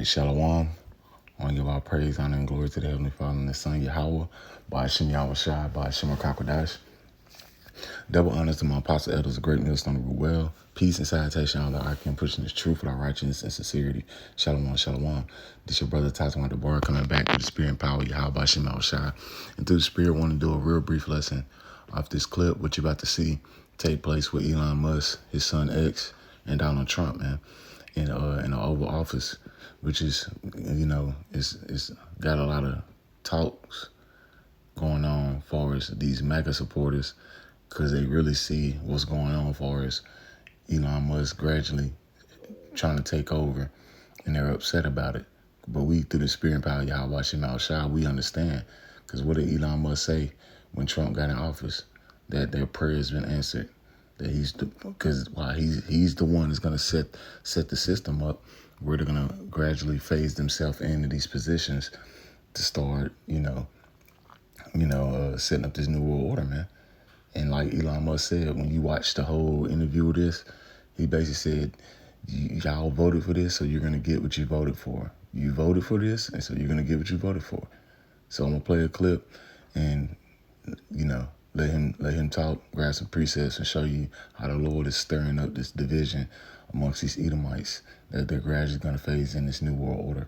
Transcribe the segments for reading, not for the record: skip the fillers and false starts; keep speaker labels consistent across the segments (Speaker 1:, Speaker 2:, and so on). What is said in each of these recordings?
Speaker 1: Shalom. I want to give all praise, honor, and glory to the Heavenly Father and the Son, Yahweh, Ba'ashem Yahweh Shai, Ba'ashem Kakwadash. Double honors to my apostle elders, a great millstone of well. Peace and salutation, all that I can pushing this truth without righteousness and sincerity. Shalom, shalom. This your brother Tata the bar coming back with the spirit and power, Yahweh, Ba'ashem Yahweh Shai. And through the spirit, want to do a real brief lesson off this clip, what you're about to see take place with Elon Musk, his son X, and Donald Trump, man, in the Oval Office, which is, it's got a lot of talks going on as far as these MAGA supporters, because they really see what's going on as far as Elon Musk gradually trying to take over, and they're upset about it. But we, through the spirit and power of Yahweh Shai, Shai, we understand, because what did Elon Musk say when Trump got in office? That their prayer has been answered. That he's the one that's going to set the system up where they're going to gradually phase themselves into these positions to start, setting up this new world order, man. And like Elon Musk said, when you watch the whole interview of this, he basically said, y'all voted for this, so you're going to get what you voted for. You voted for this, and so you're going to get what you voted for. So I'm going to play a clip and, let him talk, grab some precepts, and show you how the Lord is stirring up this division amongst these Edomites that they're gradually going to phase in this new world order.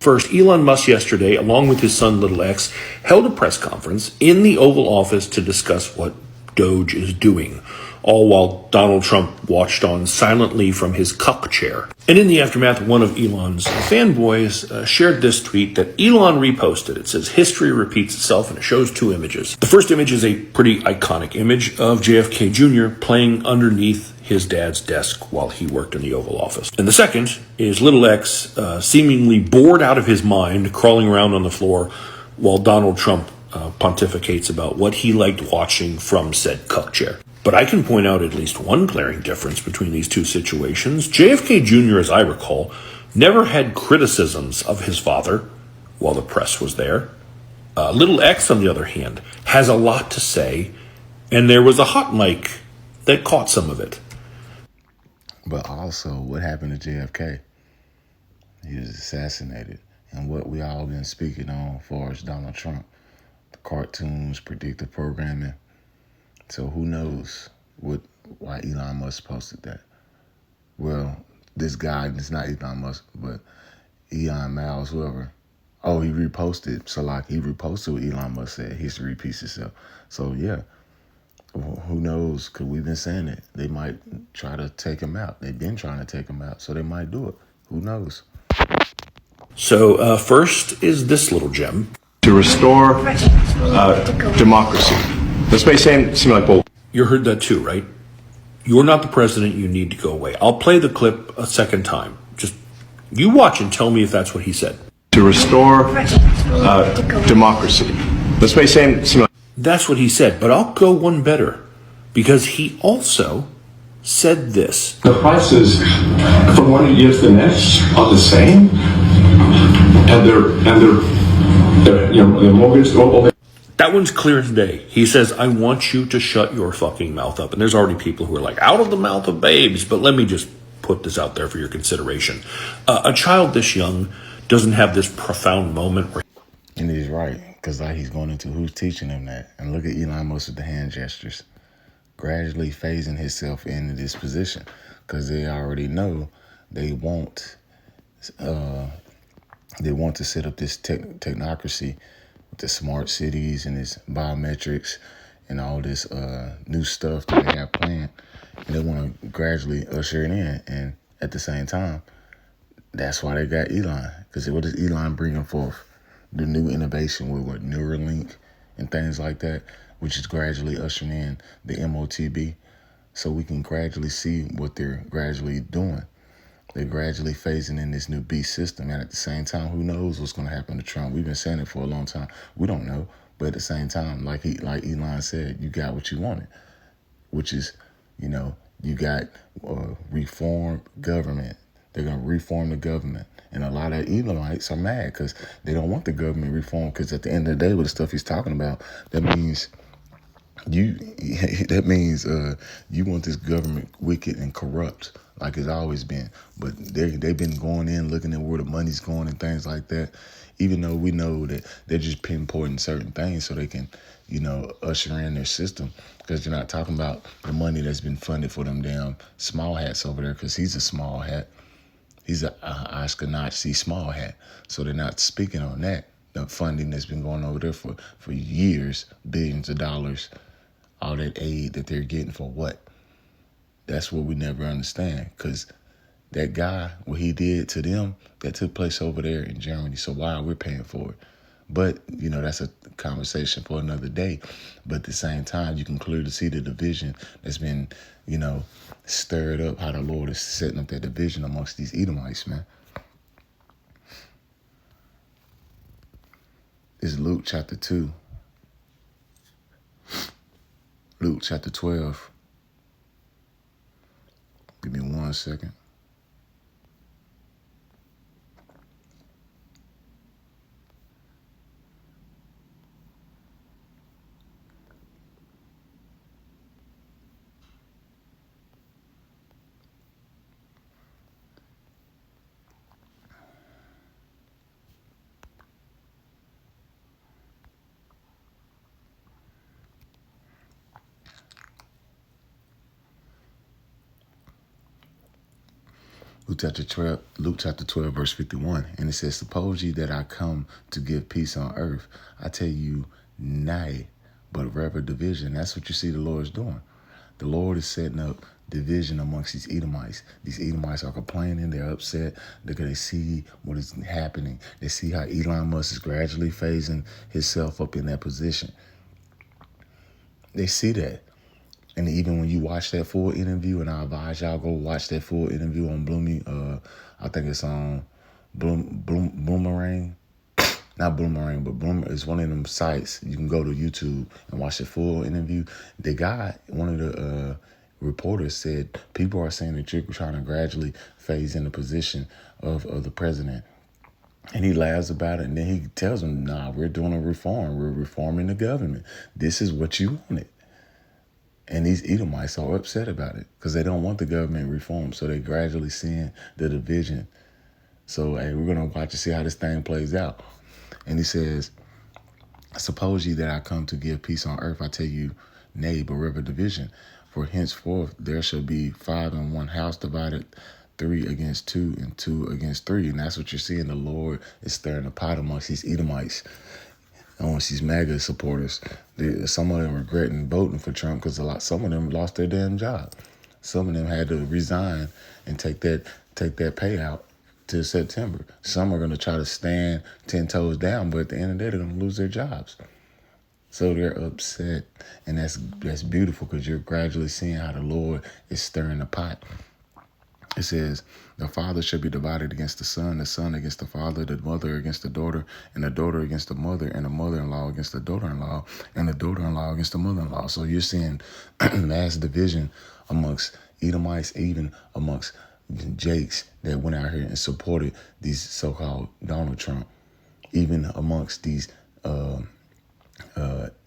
Speaker 2: First, Elon Musk yesterday, along with his son Little X, held a press conference in the Oval Office to discuss what Doge is doing, all while Donald Trump watched on silently from his cuck chair. And in the aftermath, one of Elon's fanboys shared this tweet that Elon reposted. It says, "History repeats itself," and it shows two images. The first image is a pretty iconic image of JFK Jr. playing underneath his dad's desk while he worked in the Oval Office. And the second is Little X seemingly bored out of his mind, crawling around on the floor while Donald Trump pontificates about what he liked watching from said cuck chair. But I can point out at least one glaring difference between these two situations. JFK Jr., as I recall, never had criticisms of his father while the press was there. Little X, on the other hand, has a lot to say, and there was a hot mic that caught some of it.
Speaker 1: But also, what happened to JFK? He was assassinated. And what we all been speaking on as far as Donald Trump, the cartoons, predictive programming. So who knows why Elon Musk posted that? Well, this guy, it's not Elon Musk, but Elon Miles, whoever. Oh, he reposted. So he reposted what Elon Musk said. History repeats itself. So yeah, who knows? Because we've been saying it. They might try to take him out. They've been trying to take him out. So they might do it. Who knows?
Speaker 2: So first is this little gem.
Speaker 3: To restore democracy. This may seem like bull.
Speaker 2: You heard that too, right? You're not the president. You need to go away. I'll play the clip a second time. Just you watch and tell me if that's what he said.
Speaker 3: To restore democracy. This may seem like...
Speaker 2: That's what he said, but I'll go one better, because he also said this.
Speaker 4: The prices from one year to the next are the same, and their mortgage.
Speaker 2: That one's clear as day. He says, "I want you to shut your fucking mouth up." And there's already people who are like, "Out of the mouth of babes." But let me just put this out there for your consideration. A child this young doesn't have this profound moment where...
Speaker 1: And he's right, because he's going into who's teaching him that. And look at Elon Musk with the hand gestures, gradually phasing himself into this position, because they already know they want to set up this technocracy, the smart cities and this biometrics and all this new stuff that they have planned. And they want to gradually usher it in. And at the same time, that's why they got Elon. Because what is Elon bringing forth? The new innovation with Neuralink and things like that, which is gradually ushering in the MOTB. So we can gradually see what they're gradually doing. They're gradually phasing in this new beast system. And at the same time, who knows what's going to happen to Trump? We've been saying it for a long time. We don't know. But at the same time, like Elon said, you got what you wanted, which is, you got reformed government. They're going to reform the government. And a lot of Edomites are mad because they don't want the government reform, because at the end of the day, with the stuff he's talking about, that means You that means you want this government wicked and corrupt like it's always been. But they've been going in looking at where the money's going and things like that. Even though we know that they're just pinpointing certain things so they can, usher in their system. Because you're not talking about the money that's been funded for them damn small hats over there. Because he's a small hat. He's a Ashkenazi small hat. So they're not speaking on that. The funding that's been going over there for years, billions of dollars. All that aid that they're getting for what? That's what we never understand. Because that guy, what he did to them, that took place over there in Germany. So why are we paying for it? But, that's a conversation for another day. But at the same time, you can clearly see the division that's been, stirred up, how the Lord is setting up that division amongst these Edomites, man. It's Luke chapter 2. Luke chapter 12. Give me 1 second. Luke chapter 12, verse 51. And it says, suppose ye that I come to give peace on earth. I tell you, nay, but rather division. That's what you see the Lord's doing. The Lord is setting up division amongst these Edomites. These Edomites are complaining. They're upset because they see what is happening. They see how Elon Musk is gradually phasing himself up in that position. They see that. And even when you watch that full interview, and I advise y'all go watch that full interview on Bloomy, I think it's on Boomerang. Not Boomerang, but Boomer is one of them sites. You can go to YouTube and watch the full interview. The guy, one of the reporters said, people are saying that you're trying to gradually phase in the position of the president. And he laughs about it, and then he tells them, nah, we're doing a reform. We're reforming the government. This is what you wanted. And these Edomites are upset about it because they don't want the government reformed. So they're gradually seeing the division. So, hey, we're going to watch to see how this thing plays out. And he says, suppose ye that I come to give peace on earth, I tell you, nay, but rather division. For henceforth there shall be 5 in one house divided, 3 against 2 and 2 against 3. And that's what you're seeing. The Lord is stirring the pot amongst these Edomites. Amongst these MAGA supporters. Some of them regretting voting for Trump because some of them lost their damn job. Some of them had to resign and take that payout till September. Some are going to try to stand 10 toes down, but at the end of the day, they're going to lose their jobs. So they're upset, and that's beautiful because you're gradually seeing how the Lord is stirring the pot. It says, the father shall be divided against the son against the father, the mother against the daughter, and the daughter against the mother, and the mother-in-law against the daughter-in-law, and the daughter-in-law against the mother-in-law. So you're seeing mass division amongst Edomites, even amongst Jakes that went out here and supported these so-called Donald Trump, even amongst these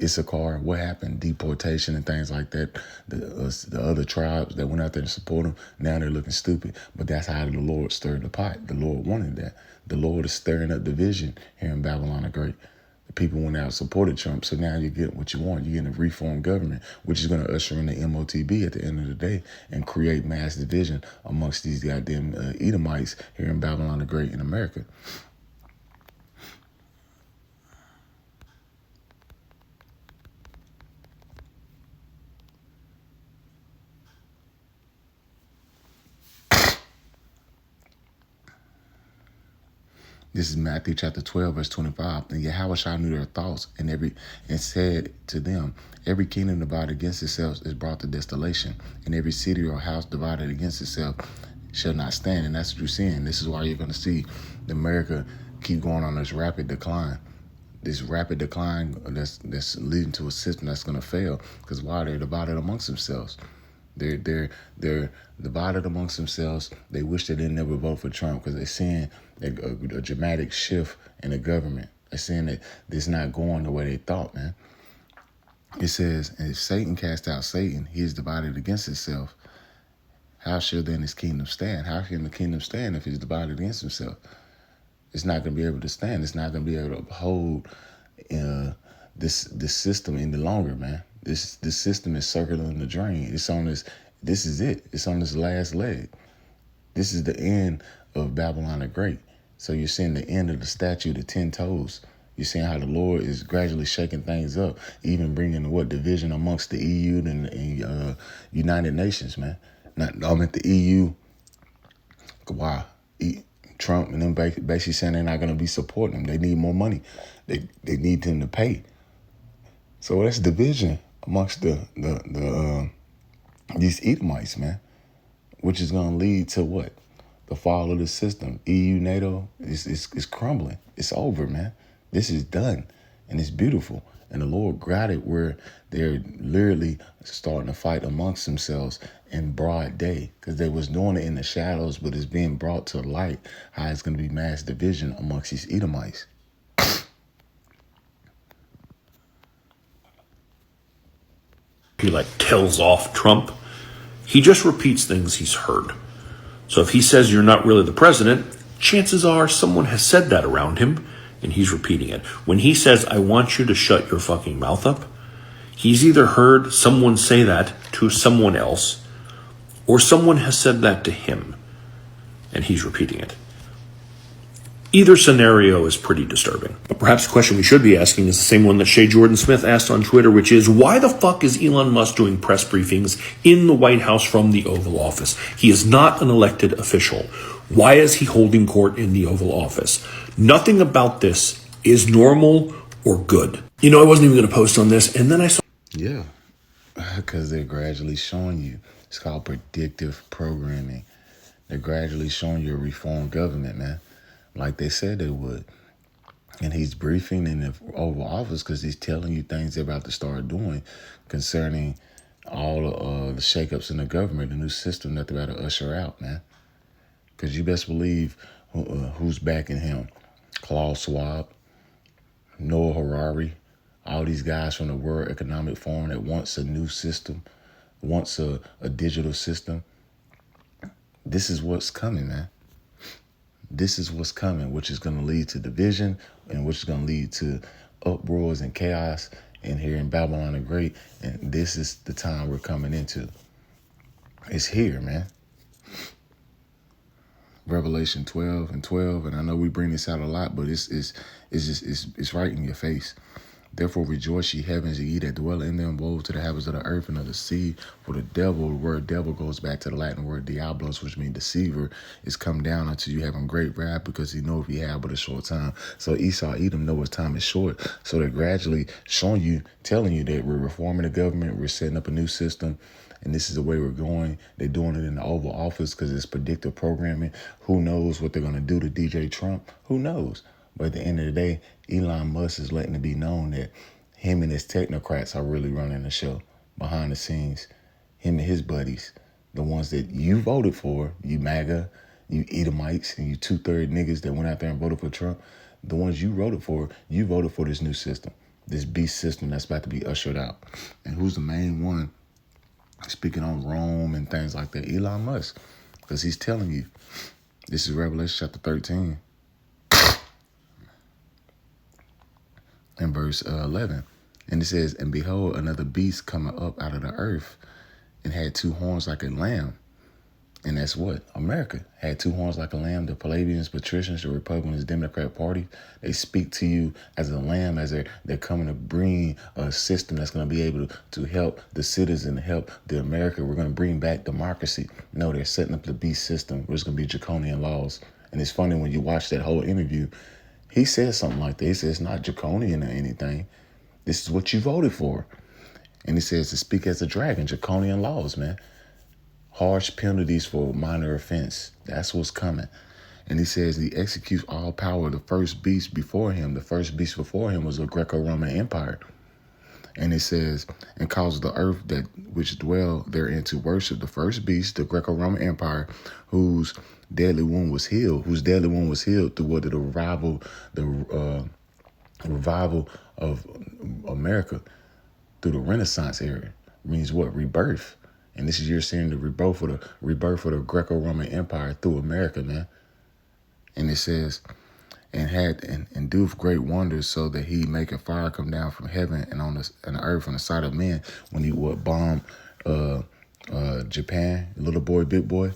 Speaker 1: Issachar, what happened, deportation and things like that. The other tribes that went out there to support him, now they're looking stupid. But that's how the Lord stirred the pot. The Lord wanted that. The Lord is stirring up division here in Babylon the Great. The people went out and supported Trump, so now you get what you want. You're getting a reformed government, which is going to usher in the MOTB at the end of the day and create mass division amongst these goddamn Edomites here in Babylon the Great in America. This is Matthew chapter 12, verse 25. And Yahushua knew their thoughts and said to them, every kingdom divided against itself is brought to desolation, and every city or house divided against itself shall not stand. And that's what you're seeing. This is why you're going to see America keep going on this rapid decline. This rapid decline that's leading to a system that's going to fail. Because why? They're divided amongst themselves. They're divided amongst themselves. They wish they didn't ever vote for Trump because they're seeing a dramatic shift in the government. They're seeing that it's not going the way they thought, man. It says, and if Satan cast out Satan, he is divided against himself. How shall then his kingdom stand? How can the kingdom stand if he's divided against himself? It's not going to be able to stand. It's not going to be able to uphold this system any longer, man. This system is circling the drain. It's on this. This is it. It's on this last leg. This is the end of Babylon the Great. So you're seeing the end of the statue, the 10 toes. You're seeing how the Lord is gradually shaking things up, even bringing division amongst the EU and United Nations, man. I'm at the EU. Wow. Trump and them basically saying they're not going to be supporting them. They need more money. They need them to pay. So that's division amongst these Edomites, man, which is going to lead to what? The fall of the system. EU, NATO is crumbling. It's over, man. This is done, and it's beautiful. And the Lord got it where they're literally starting to fight amongst themselves in broad day, because they was doing it in the shadows, but it's being brought to light how it's going to be mass division amongst these Edomites.
Speaker 2: He tells off Trump. He just repeats things he's heard. So if he says you're not really the president, chances are someone has said that around him, and he's repeating it. When he says, I want you to shut your fucking mouth up, he's either heard someone say that to someone else, or someone has said that to him, and he's repeating it. Either scenario is pretty disturbing. But perhaps the question we should be asking is the same one that Shay Jordan Smith asked on Twitter, which is, why the fuck is Elon Musk doing press briefings in the White House from the Oval Office? He is not an elected official. Why is he holding court in the Oval Office? Nothing about this is normal or good. I wasn't even going to post on this, and then I saw...
Speaker 1: Yeah, because they're gradually showing you. It's called predictive programming. They're gradually showing you a reformed government, man, like they said they would. And he's briefing in the Oval Office because he's telling you things they're about to start doing concerning all the shakeups in the government, the new system that they're about to usher out, man. Because you best believe who's backing him. Klaus Schwab, Noah Harari, all these guys from the World Economic Forum that wants a new system, wants a digital system. This is what's coming, man. This is what's coming, which is going to lead to division and which is going to lead to uproars and chaos in here in Babylon the Great. And this is the time we're coming into. It's here, man. Revelation 12:12, and I know we bring this out a lot, but it's right in your face. Therefore rejoice, ye heavens, ye that dwell in them. Woe to the habits of the earth and of the sea. For the devil, the word devil goes back to the Latin word diablos, which means deceiver, is come down unto you having great wrath, because he know if he have but a short time. So Esau, Edom know his time is short. So they're gradually showing you, telling you that we're reforming the government, we're setting up a new system, and this is the way we're going. They're doing it in the Oval Office because it's predictive programming. Who knows what they're going to do to DJ Trump? Who knows? But at the end of the day, Elon Musk is letting it be known that him and his technocrats are really running the show behind the scenes. Him and his buddies, the ones that you voted for, you MAGA, you Edomites, and you 2/3 niggas that went out there and voted for Trump, the ones you voted for this new system, this beast system that's about to be ushered out. And who's the main one speaking on Rome and things like that? Elon Musk, because he's telling you. This is Revelation chapter 13. In verse 11, and it says, and behold, another beast coming up out of the earth, and had 2 horns like a lamb. And that's what? America had 2 horns like a lamb. The plebeians, patricians, the Republicans, Democrat Party, they speak to you as a lamb, as they're coming to bring a system that's going to be able to help the citizen, help the America. We're going to bring back democracy. No, they're setting up the beast system, which is going to be draconian laws. And it's funny when you watch that whole interview, he says something like that. He says it's not draconian or anything. This is what you voted for. And he says to speak as a dragon, draconian laws, man. Harsh penalties for minor offense. That's what's coming. And he says he executes all power. The first beast before him was the Greco-Roman Empire. And it says, and causes the earth that which dwell therein to worship the first beast, the Greco-Roman Empire, whose deadly wound was healed through what? The revival of America, through the Renaissance era. Means what? Rebirth. And this is you're seeing the rebirth of the Greco-Roman Empire through America, man. And it says, and doeth great wonders, so that he make a fire come down from heaven and on the earth on the sight of men, when he would bomb Japan, little boy, big boy.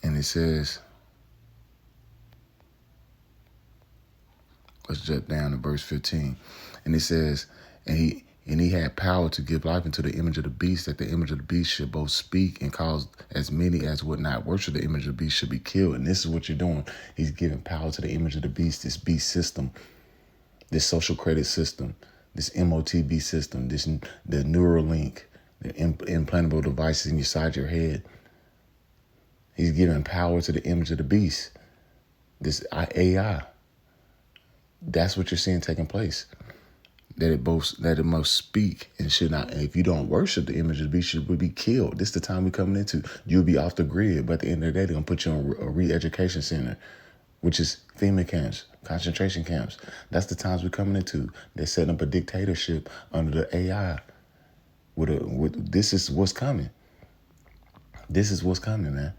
Speaker 1: And it says, let's jump down to verse 15. And it says, and he had power to give life into the image of the beast, that the image of the beast should both speak and cause as many as would not worship the image of the beast should be killed. And this is what you're doing. He's giving power to the image of the beast, this beast system, this social credit system, this MOTB system, the Neuralink, the implantable devices inside your head. He's giving power to the image of the beast, this AI. That's what you're seeing taking place. That it must speak and should not. And if you don't worship the image of the beast, you will be killed. This is the time we're coming into. You'll be off the grid, but at the end of the day, they're gonna put you in a re-education center, which is FEMA camps, concentration camps. That's the times we're coming into. They're setting up a dictatorship under the AI. This is what's coming. This is what's coming, man.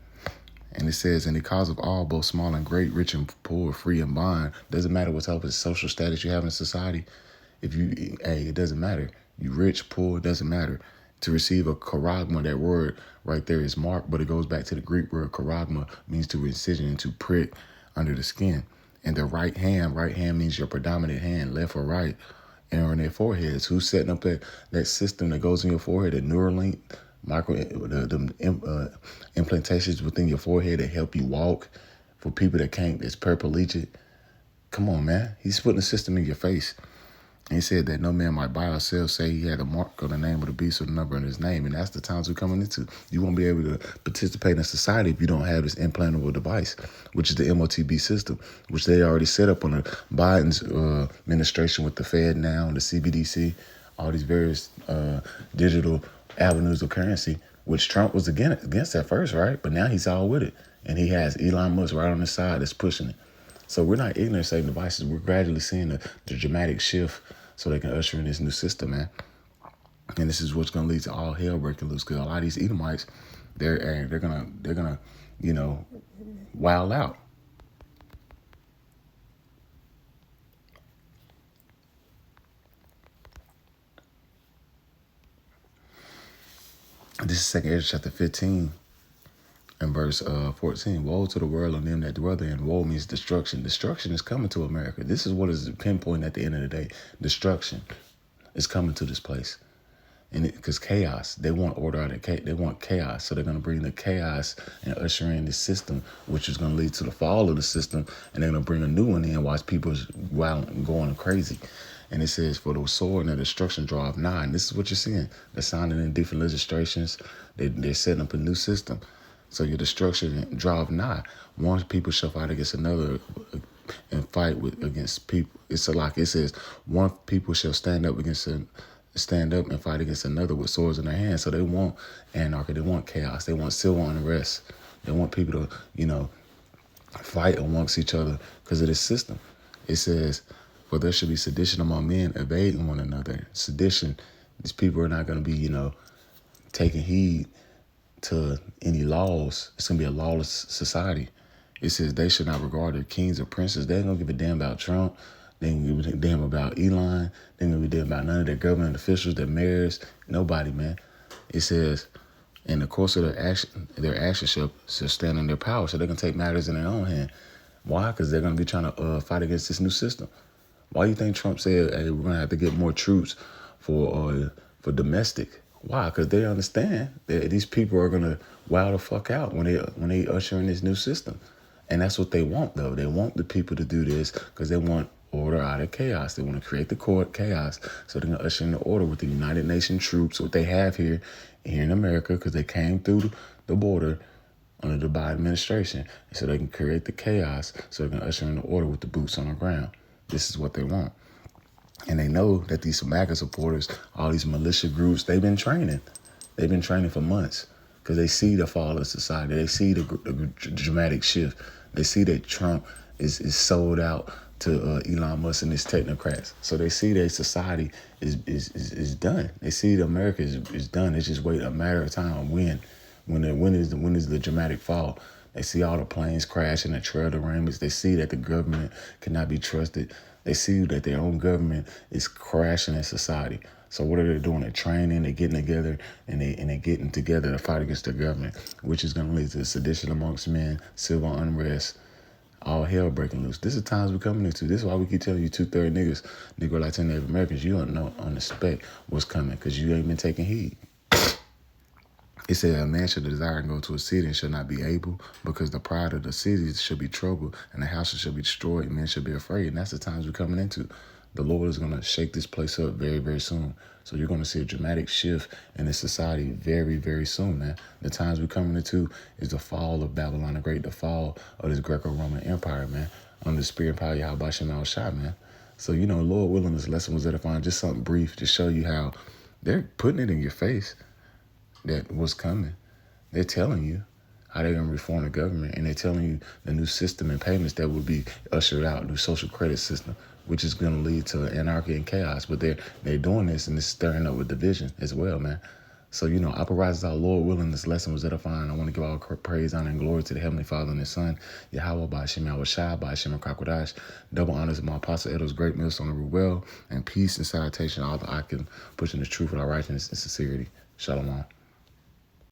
Speaker 1: And it says, and the cause of all, both small and great, rich and poor, free and bond, doesn't matter what type of social status you have in society. It doesn't matter. You rich, poor, it doesn't matter. To receive a charagma, that word right there is marked, but it goes back to the Greek word charagma, means to incision and to prick under the skin. And the right hand means your predominant hand, left or right, and on their foreheads. Who's setting up that system that goes in your forehead, the Neuralink, the implantations within your forehead that help you walk for people that can't, that's paraplegic. Come on, man. He's putting a system in your face. And he said that no man might buy or sell, say he had a mark on the name of the beast or the number in his name. And that's the times we're coming into. You won't be able to participate in society if you don't have this implantable device, which is the MOTB system, which they already set up on the Biden's administration with the Fed now and the CBDC, all these various digital avenues of currency, which Trump was against at first, right? But now he's all with it. And he has Elon Musk right on his side that's pushing it. So we're not ignorant of Satan devices. We're gradually seeing the dramatic shift so they can usher in this new system, man. And this is what's going to lead to all hell breaking loose, because a lot of these Edomites, they're gonna wild out. This is 2 Ezra chapter 15 and verse 14. Woe to the world and them that dwell therein. Woe means destruction. Destruction is coming to America. This is what is pinpoint at the end of the day. Destruction is coming to this place. And because chaos, they want order out of chaos. They want chaos. So they're going to bring the chaos and usher in this system, which is going to lead to the fall of the system. And they're going to bring a new one in while people is going crazy. And it says, for the sword and the destruction draweth nigh. And this is what you're seeing. They're signing in different legislations. They're setting up a new system. So your destruction draweth nigh. One people shall fight against another and fight against people. It's like it says, one people shall stand up and fight against another with swords in their hands. So they want anarchy. They want chaos. They want civil unrest. They want people to, fight amongst each other because of this system. It says, for there should be sedition among men, evading one another. Sedition, these people are not going to be, taking heed to any laws. It's going to be a lawless society. It says they should not regard their kings or princes. They ain't going to give a damn about Trump. They ain't going to give a damn about Elon. They ain't going to be damn about none of their government officials, their mayors, nobody, man. It says, in the course of their action shall stand in their power. So they're going to take matters in their own hand. Why? Because they're going to be trying to fight against this new system. Why do you think Trump said, hey, we're going to have to get more troops for domestic? Why? Because they understand that these people are going to wow the fuck out when they usher in this new system. And that's what they want, though. They want the people to do this because they want order out of chaos. They want to create the court chaos. So they're going to usher in the order with the United Nations troops, what they have here in America, because they came through the border under the Biden administration. So they can create the chaos. So they're going to usher in the order with the boots on the ground. This is what they want. And they know that these MAGA supporters, all these militia groups, they've been training. They've been training for months because they see the fall of society. They see the dramatic shift. They see that Trump is sold out to Elon Musk and his technocrats. So they see their society is done. They see that America is done. It's just wait a matter of time when is the dramatic fall. They see all the planes crashing, the trail derailments. They see that the government cannot be trusted. They see that their own government is crashing in society. So what are they doing? They're training, they're getting together, and they're getting together to fight against the government, which is going to lead to sedition amongst men, civil unrest, all hell breaking loose. This is the times we're coming into. This is why we keep telling you 2/3 niggas, Negro, Latino, Native Americans, you don't know on the spec what's coming because you ain't been taking heed. It said a man should desire to go to a city and shall not be able, because the pride of the city should be troubled and the houses should be destroyed and men should be afraid. And that's the times we're coming into. The Lord is going to shake this place up very, very soon. So you're going to see a dramatic shift in this society very, very soon, man. The times we're coming into is the fall of Babylon the Great, the fall of this Greco-Roman Empire, man, under the spirit and power of Yahweh Shem Al Shai, man. So, Lord willing, this lesson was edifying. Just something brief to show you how they're putting it in your face that what's coming. They're telling you how they're going to reform the government, and they're telling you the new system and payments that will be ushered out, new social credit system, which is going to lead to anarchy and chaos. But they're doing this, and it's stirring up with division as well, man. So, uprise our Lord willing, this lesson was edifying. I want to give all praise, honor, and glory to the Heavenly Father and His Son, Yahweh, by Hashem Yahushua, by Hashem Krakodash. Double honors to my Apostle Edo's great millstone of Ruel, and peace and salutation, all that I can push in the truth with our righteousness and sincerity. Shalom.